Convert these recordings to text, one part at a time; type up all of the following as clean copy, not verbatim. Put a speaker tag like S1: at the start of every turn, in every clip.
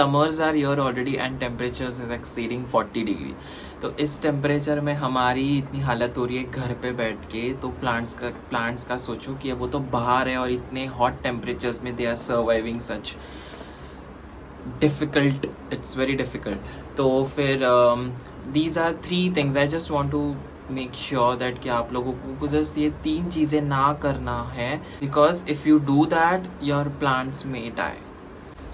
S1: Summers are here already and temperatures is exceeding 40 degree. तो इस temperature में हमारी इतनी हालत हो रही है घर पे बैठ के, तो प्लांट्स का सोचो कि वो तो बाहर है और इतने हॉट टेम्परेचर्स में they are surviving such difficult, it's very difficult. तो फिर these are 3 things I just want to make sure that कि आप लोगों को जस्ट ये 3 चीज़ें ना करना है, because if you do that your plants may die.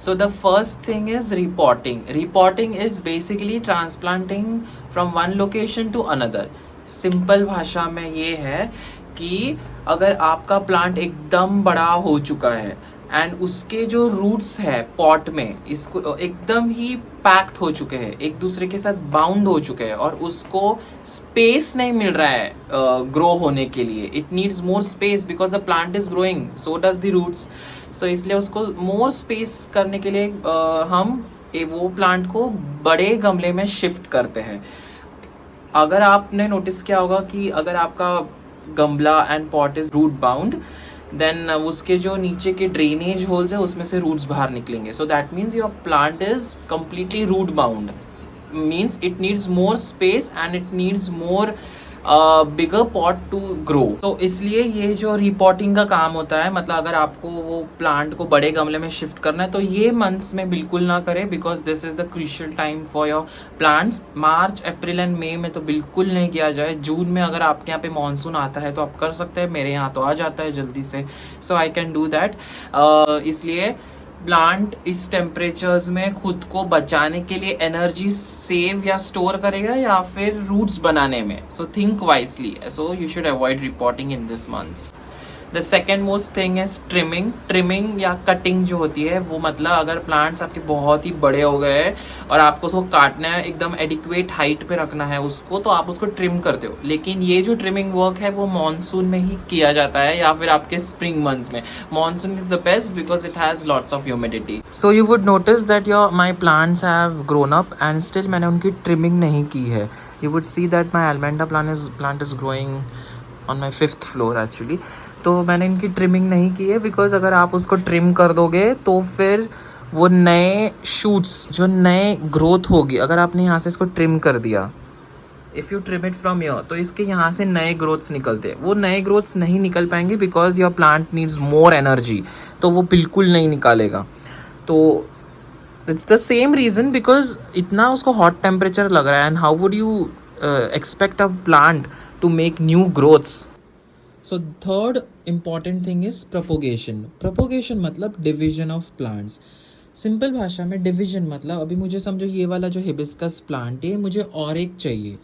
S1: So the first thing is repotting. Repotting is basically transplanting from one location to another. Simple भाषा में ये है कि अगर आपका प्लांट एकदम बड़ा हो चुका है एंड उसके जो रूट्स है पॉट में इसको एकदम ही पैक्ड हो चुके हैं, एक दूसरे के साथ बाउंड हो चुके हैं और उसको स्पेस नहीं मिल रहा है ग्रो होने के लिए। It needs more space because the plant is growing, so does the roots. So इसलिए उसको मोर स्पेस करने के लिए हम वो प्लांट को बड़े गमले में शिफ्ट करते हैं। अगर आपने नोटिस किया होगा कि अगर आपका गमला and pot is root bound, then उसके जो नीचे के ड्रेनेज होल्स है उसमें से रूट्स बाहर निकलेंगे। So that means your plant is completely root bound, means it needs more space and it needs more bigger pot to grow. तो इसलिए ये जो रिपोर्टिंग का काम होता है, मतलब अगर आपको वो प्लांट को बड़े गमले में शिफ्ट करना है तो ये मंथ्स में बिल्कुल ना करें, because this is the crucial time for your plants. March, April and May में तो बिल्कुल नहीं किया जाए। जून में अगर आपके यहाँ पे मानसून आता है तो आप कर सकते हैं, मेरे यहाँ तो आ जाता है जल्दी से, सो आई कैन डू दैट। इसलिए प्लांट इस टेम्परेचर्स में खुद को बचाने के लिए एनर्जी सेव या स्टोर करेगा या फिर रूट्स बनाने में। So think wisely, so you should avoid reporting in this months. The second most thing is trimming या कटिंग जो होती है वो, मतलब अगर प्लांट्स आपके बहुत ही बड़े हो गए हैं और आपको उसको काटना है, एकदम एडिक्वेट हाइट पे रखना है उसको, तो आप उसको ट्रिम करते हो। लेकिन ये जो ट्रिमिंग वर्क है वो मानसून में ही किया जाता है या फिर आपके स्प्रिंग मंथ्स में। Monsoon is the best because it has lots of humidity. So you would notice that my plants have grown up and still मैंने उनकी ट्रिमिंग नहीं की है। You would see that my allamanda plant is growing on my 5th floor actually. तो मैंने इनकी trimming नहीं की है, बिकॉज अगर आप उसको ट्रिम कर दोगे तो फिर वो नए शूट्स, जो नए ग्रोथ होगी, अगर आपने यहाँ से इसको ट्रिम कर दिया, if you trim it from your, तो इसके यहाँ से नए ग्रोथ्स निकलते हैं। वो नए ग्रोथ्स नहीं निकल पाएंगे because your plant needs more energy, तो वो बिल्कुल नहीं निकालेगा। तो it's the same reason, because इतना उसको हॉट टेम्परेचर लग रहा है and how would you expect a plant to make new growths. So third important thing is propagation. Propagation मतलब division of plants. सिंपल भाषा में डिवीजन मतलब, अभी मुझे समझो ये वाला जो हिबिस्कस प्लांट है मुझे और एक चाहिए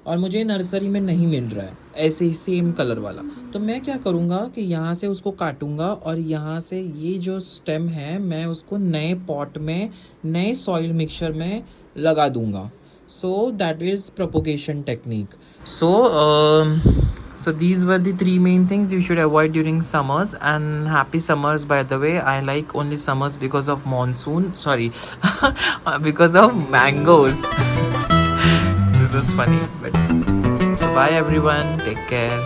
S1: और मुझे नर्सरी में नहीं मिल रहा है ऐसे ही सेम कलर वाला, तो मैं क्या करूँगा कि यहाँ से उसको काटूँगा और यहाँ से ये जो स्टेम है मैं उसको नए पॉट में, नए सॉइल मिक्सचर में लगा दूँगा। So that is propagation technique. So these were the 3 main things you should avoid during summers, and happy summers by the way. I like only summers because of monsoon, sorry because of mangoes. This was funny, but so bye everyone, take care.